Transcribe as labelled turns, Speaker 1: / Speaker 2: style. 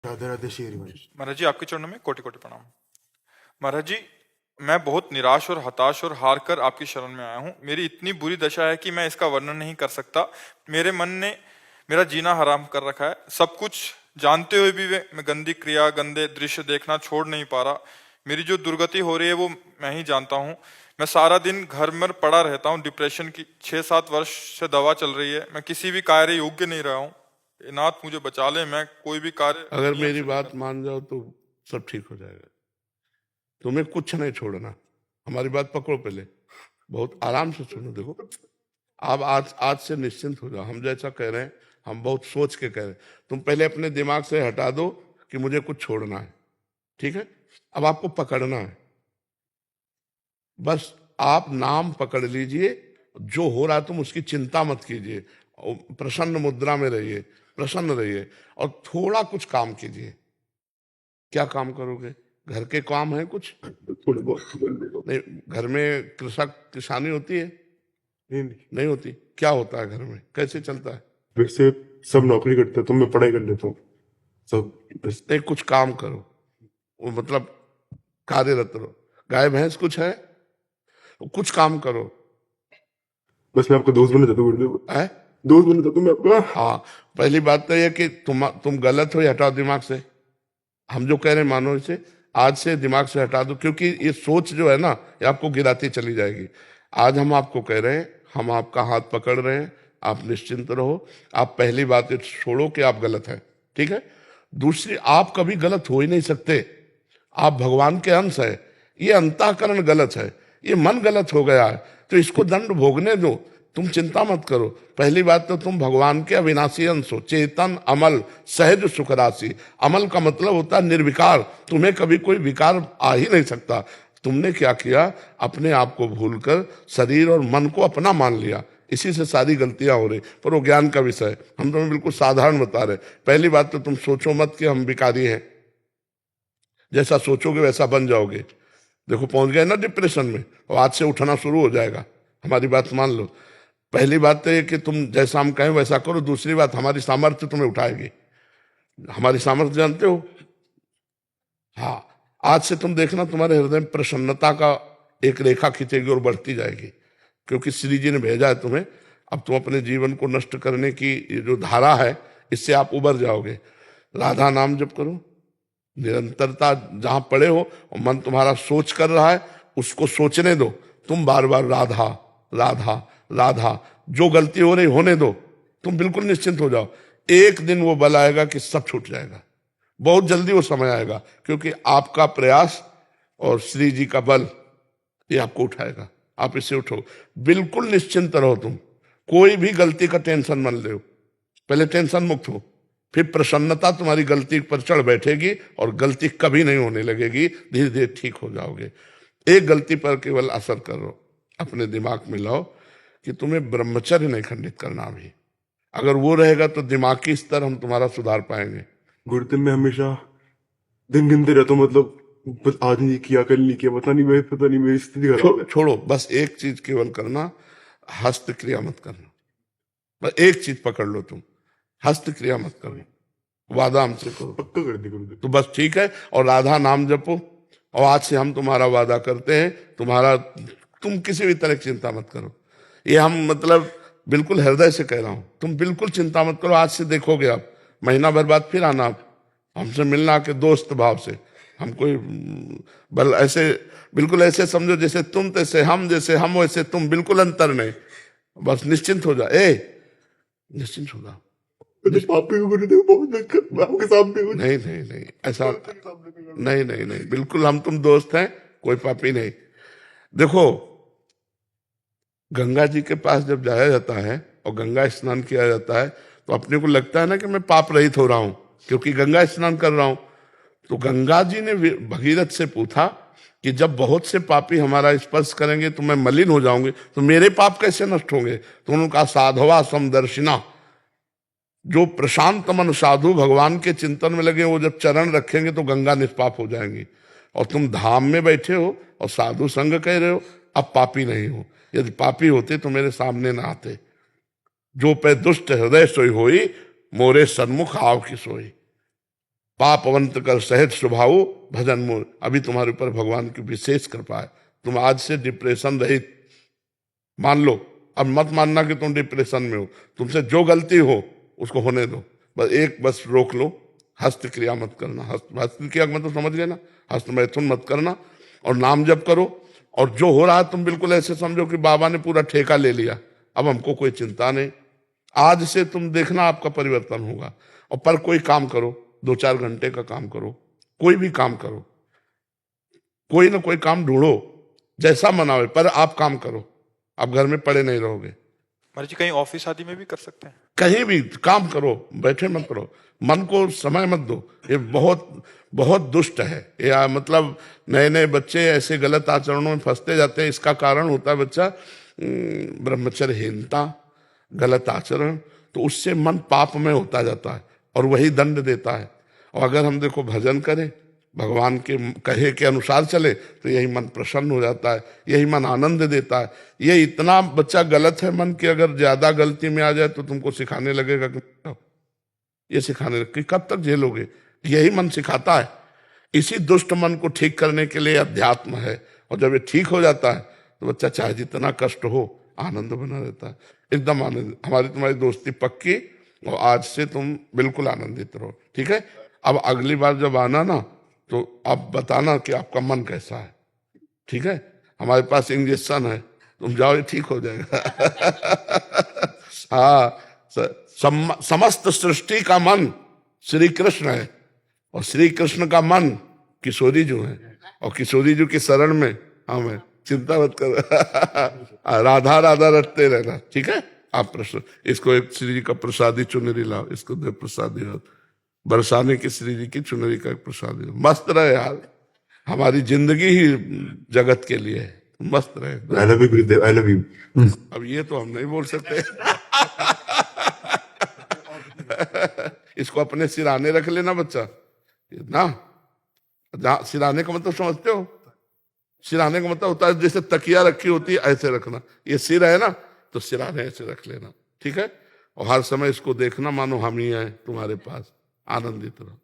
Speaker 1: राधे राधे श्री भाई।
Speaker 2: महाराज जी, आपके चरणों में कोटि कोटि प्रणाम। महाराज जी, मैं बहुत निराश और हताश और हार कर आपकी शरण में आया हूँ। मेरी इतनी बुरी दशा है कि मैं इसका वर्णन नहीं कर सकता। मेरे मन ने मेरा जीना हराम कर रखा है। सब कुछ जानते हुए भी मैं गंदी क्रिया, गंदे दृश्य देखना छोड़ नहीं पा रहा। मेरी जो दुर्गति हो रही है वो मैं ही जानता हूँ। मैं सारा दिन घर में पड़ा रहता हूँ। डिप्रेशन की 6-7 वर्ष से दवा चल रही है। मैं किसी भी कार्य योग्य नहीं रहा हूँ। नाथ मुझे बचा ले, मैं कोई भी कार्य
Speaker 3: अगर
Speaker 2: नियम
Speaker 3: मेरी
Speaker 2: से नहीं
Speaker 3: बात
Speaker 2: कर
Speaker 3: मान जाओ तो सब ठीक हो जाएगा। तुम्हें कुछ नहीं छोड़ना। हमारी बात पकड़ो, पहले बहुत आराम से सुनो। देखो, आप आज आज से निश्चिंत हो जाओ। हम जैसा कह रहे हैं, हम बहुत सोच के कह रहे हैं। तुम पहले अपने दिमाग से हटा दो कि मुझे कुछ छोड़ना है, ठीक है? अब आपको पकड़ना है। बस आप नाम पकड़ लीजिए। जो हो रहा है तुम उसकी चिंता मत कीजिए। और प्रसन्न मुद्रा में रहिए, प्रसन्न रहिए और थोड़ा कुछ काम कीजिए। क्या काम करोगे? घर के काम है कुछ?
Speaker 1: थोड़े बहुत
Speaker 3: नहीं, घर में कृषक किसानी होती है?
Speaker 1: नहीं,
Speaker 3: नहीं होती। क्या होता है घर में? कैसे चलता है?
Speaker 1: वैसे सब नौकरी करते हैं तो मैं पढ़ाई कर लेता हूँ सब बस।
Speaker 3: नहीं, कुछ काम करो। वो मतलब कार्यरत रहो। गाय भैंस कुछ है? कुछ काम करो।
Speaker 1: बस मैं आपका दोस्त बना चाहता हूँ गुरुदेव।
Speaker 3: है?
Speaker 1: दोस्त बना चाहता हूँ मैं आपका।
Speaker 3: हाँ, पहली बात तो यह कि तुम गलत हो, ये हटाओ दिमाग से। हम जो कह रहे हैं मानो इसे, आज से दिमाग से हटा दो, क्योंकि ये सोच जो है ना, ये आपको गिराती चली जाएगी। आज हम आपको कह रहे हैं, हम आपका हाथ पकड़ रहे हैं, आप निश्चिंत रहो। आप पहली बात ये छोड़ो कि आप गलत हैं, ठीक है? दूसरी, आप कभी गलत हो ही नहीं सकते। आप भगवान के अंश है। ये अंतःकरण गलत है, ये मन गलत हो गया है, तो इसको दंड भोगने दो। तुम चिंता मत करो। पहली बात तो तुम भगवान के अविनाशी अंश हो, चेतन, अमल, सहज, सुख राशि। अमल का मतलब होता है निर्विकार। तुम्हें कभी कोई विकार आ ही नहीं सकता। तुमने क्या किया? अपने आप को भूलकर शरीर और मन को अपना मान लिया। इसी से सारी गलतियां हो रही। पर वो ज्ञान का विषय है, हम तुम्हें बिल्कुल साधारण बता रहे। पहली बात तो तुम सोचो मत कि हम विकारी हैं। जैसा सोचोगे वैसा बन जाओगे। देखो, पहुंच गए ना डिप्रेशन में, और आज से उठना शुरू हो जाएगा। हमारी बात मान लो। पहली बात तो ये कि तुम जैसा हम कहें वैसा करो। दूसरी बात, हमारी सामर्थ्य तुम्हें उठाएगी। हमारी सामर्थ्य जानते हो? हाँ, आज से तुम देखना तुम्हारे हृदय में प्रसन्नता का एक रेखा खींचेगी और बढ़ती जाएगी, क्योंकि श्री जी ने भेजा है तुम्हें। अब तुम अपने जीवन को नष्ट करने की ये जो धारा है, इससे आप उबर जाओगे। राधा नाम जप करो, निरंतरता। जहां पड़े हो और मन तुम्हारा सोच कर रहा है, उसको सोचने दो। तुम बार बार राधा राधा राधा, जो गलती हो रही होने दो। तुम बिल्कुल निश्चिंत हो जाओ। एक दिन वो बल आएगा कि सब छूट जाएगा। बहुत जल्दी वो समय आएगा, क्योंकि आपका प्रयास और श्री जी का बल ये आपको उठाएगा। आप इससे उठो, बिल्कुल निश्चिंत रहो। तुम कोई भी गलती का टेंशन मत लो। पहले टेंशन मुक्त हो, फिर प्रसन्नता तुम्हारी गलती पर चढ़ बैठेगी और गलती कभी नहीं होने लगेगी। धीरे धीरे ठीक हो जाओगे। एक गलती पर केवल असर करो, अपने दिमाग में लाओ कि तुम्हें ब्रह्मचर्य नहीं खंडित करना अभी। अगर वो रहेगा तो दिमागी स्तर हम तुम्हारा सुधार पाएंगे।
Speaker 1: गुरुदेव मैं हमेशा दिन गिनते रहता हूँ, मतलब बस आज नहीं किया, कल नहीं किया, पता नहीं मेरी स्थिति खराब है।
Speaker 3: छोड़ो, बस एक चीज केवल करना, हस्त क्रिया मत करना। बस एक चीज पकड़ लो तुम, हस्त क्रिया मत करो। वादा हमसे करो।
Speaker 1: पक्का कर दी गुरुदेव।
Speaker 3: तो बस ठीक है। और राधा नाम जपो। और आज से हम तुम्हारा वादा करते हैं, तुम किसी भी तरह की चिंता मत करो। ये हम मतलब बिल्कुल हृदय से कह रहा हूं। तुम बिल्कुल चिंता मत करो। आज से देखोगे आप, महीना भर बाद फिर आना आप हमसे मिलना के दोस्त भाव से। हम कोई बल ऐसे, बिल्कुल ऐसे समझो जैसे तुम तैसे हम, जैसे हम वैसे तुम, बिल्कुल अंतर नहीं। बस निश्चिंत हो जा। निश्चिंत हो जा।
Speaker 1: तो पापी को गुरुदेव बहुत दिक्कत, मैं आपके सामने हूँ।
Speaker 3: नहीं नहीं नहीं, ऐसा नहीं नहीं नहीं, बिल्कुल हम तुम दोस्त हैं, कोई पापी नहीं। देखो, गंगा जी के पास जब जाया जाता है और गंगा स्नान किया जाता है, तो अपने को लगता है ना कि मैं पाप रहित हो रहा हूं, क्योंकि गंगा स्नान कर रहा हूं। तो गंगा जी ने भगीरथ से पूछा कि जब बहुत से पापी हमारा स्पर्श करेंगे तो मैं मलिन हो जाऊंगी, तो मेरे पाप कैसे नष्ट होंगे? तो उन्होंने कहा, साधवा समदर्शिना। जो प्रशांत मन साधु भगवान के चिंतन में लगे, वो जब चरण रखेंगे तो गंगा निष्पाप हो जाएंगी। और तुम धाम में बैठे हो और साधु संग कह रहे हो, अब पापी नहीं हो। यदि पापी होते तो मेरे सामने ना आते। जो पे दुष्ट हृदय सोई होई, मोरे सन्मुख आव की सोई। पापवंत कर सहज स्वभाव भजन मोर। अभी तुम्हारे ऊपर भगवान की विशेष कृपा है, तुम आज से डिप्रेशन रहित मान लो। अब मत मानना कि तुम डिप्रेशन में हो, तुमसे जो गलती हो उसको होने दो, बस रोक लो, हस्त क्रिया मत करना। हस्त क्रिया मतलब समझ गए ना, हस्त मैथुन मत करना, और नाम जप करो। और जो हो रहा है तुम बिल्कुल ऐसे समझो कि बाबा ने पूरा ठेका ले लिया, अब हमको कोई चिंता नहीं। आज से तुम देखना आपका परिवर्तन होगा। और पर कोई काम करो, 2-4 घंटे का काम करो, कोई भी काम करो, कोई ना कोई काम ढूंढो, जैसा मना हो, पर आप काम करो, आप घर में पड़े नहीं रहोगे।
Speaker 2: महाराज जी कहीं ऑफिस आदि में भी कर सकते हैं?
Speaker 3: कहीं भी काम करो, बैठे मत करो, मन को समय मत दो। ये बहुत बहुत दुष्ट है। या मतलब नए नए बच्चे ऐसे गलत आचरणों में फंसते जाते हैं। इसका कारण होता है बच्चा ब्रह्मचर्यहीनता, गलत आचरण, तो उससे मन पाप में होता जाता है और वही दंड देता है। और अगर हम देखो भजन करें, भगवान के कहे के अनुसार चले, तो यही मन प्रसन्न हो जाता है, यही मन आनंद देता है। ये इतना बच्चा गलत है मन की, अगर ज्यादा गलती में आ जाए तो तुमको सिखाने लगेगा कि ये सिखाने लगे, कब तक झेलोगे? यही मन सिखाता है। इसी दुष्ट मन को ठीक करने के लिए अध्यात्म है। और जब ये ठीक हो जाता है तो बच्चा चाहे जितना कष्ट हो आनंद बना रहता है, एकदम आनंद। हमारी तुम्हारी दोस्ती पक्की, और आज से तुम बिल्कुल आनंदित रहो, ठीक है? अब अगली बार जब आना ना, तो आप बताना कि आपका मन कैसा है, ठीक है? हमारे पास इंजेक्शन है, तुम जाओ, ठीक हो जाएगा। हाँ, समस्त सृष्टि का मन श्री कृष्ण है, और श्री कृष्ण का मन किशोरी जी है, और किशोरी जी की शरण में हम है। चिंता मत कर। राधा राधा रटते रहना, ठीक है? आप प्रश्न इसको एक श्री जी का प्रसादी चुनरी लाओ, इसको दे प्रसादी बरसाने की श्री जी की चुनरी का एक प्रसादी। मस्त रहे यार, हमारी जिंदगी ही जगत के लिए है, मस्त रहे।
Speaker 1: I love you Gurudev, I love you.
Speaker 3: अब ये तो हम नहीं बोल सकते। इसको अपने सिराने रख लेना बच्चा ना। सिराने का मतलब समझते हो? सिराने का मतलब होता है जैसे तकिया रखी होती है, ऐसे रखना। ये सिर है ना, तो सिराने ऐसे रख लेना, ठीक है? और हर समय इसको देखना मानो हम ही हैं तुम्हारे पास। आनंदित रहो।